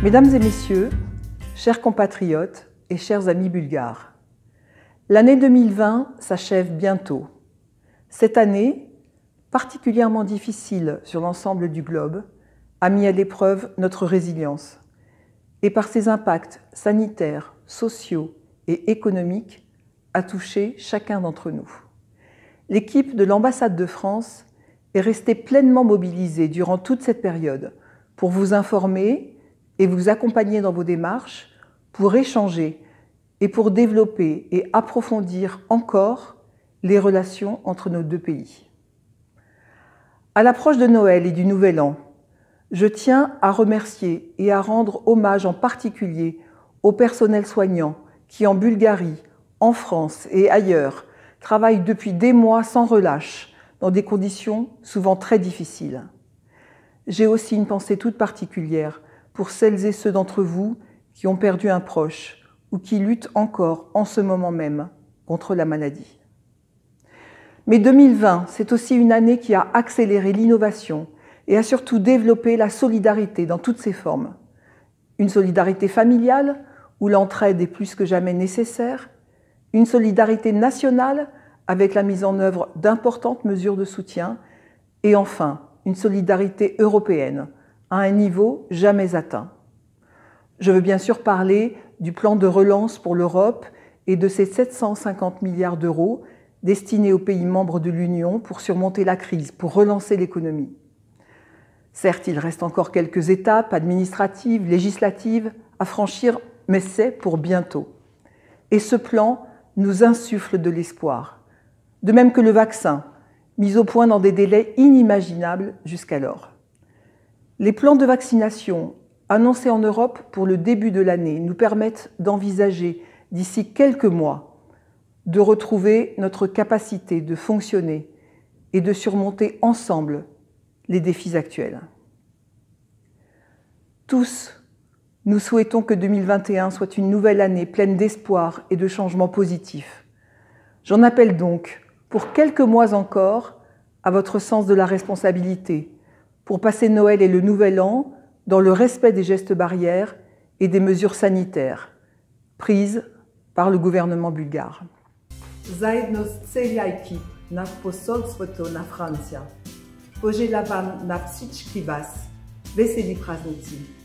Mesdames et messieurs, chers compatriotes et chers amis bulgares, l'année 2020 s'achève bientôt. Cette année, particulièrement difficile sur l'ensemble du globe, a mis à l'épreuve notre résilience et par ses impacts sanitaires, sociaux et économiques a touché chacun d'entre nous. L'équipe de l'ambassade de France est restée pleinement mobilisée durant toute cette période pour vous informer et vous accompagner dans vos démarches, pour échanger et pour développer et approfondir encore les relations entre nos deux pays. À l'approche de Noël et du Nouvel An, je tiens à remercier et à rendre hommage en particulier au personnel soignant qui, en Bulgarie, en France et ailleurs, travaille depuis des mois sans relâche dans des conditions souvent très difficiles. J'ai aussi une pensée toute particulière pour celles et ceux d'entre vous qui ont perdu un proche ou qui luttent encore en ce moment même contre la maladie. Mais 2020, c'est aussi une année qui a accéléré l'innovation et a surtout développé la solidarité dans toutes ses formes. Une solidarité familiale, où l'entraide est plus que jamais nécessaire, une solidarité nationale, avec la mise en œuvre d'importantes mesures de soutien, et enfin, une solidarité européenne, à un niveau jamais atteint. Je veux bien sûr parler du plan de relance pour l'Europe et de ces 750 milliards d'euros destinés aux pays membres de l'Union pour surmonter la crise, pour relancer l'économie. Certes, il reste encore quelques étapes administratives, législatives à franchir, mais c'est pour bientôt. Et ce plan nous insuffle de l'espoir, de même que le vaccin, mis au point dans des délais inimaginables jusqu'alors. Les plans de vaccination annoncés en Europe pour le début de l'année nous permettent d'envisager d'ici quelques mois de retrouver notre capacité de fonctionner et de surmonter ensemble les défis actuels. Tous, nous souhaitons que 2021 soit une nouvelle année pleine d'espoir et de changements positifs. J'en appelle donc, pour quelques mois encore, à votre sens de la responsabilité, pour passer Noël et le Nouvel An dans le respect des gestes barrières et des mesures sanitaires prises par le gouvernement bulgare. Zajedno z celej ekip na posolstwo na Francja poželjam vam na всички вас veseli praznici.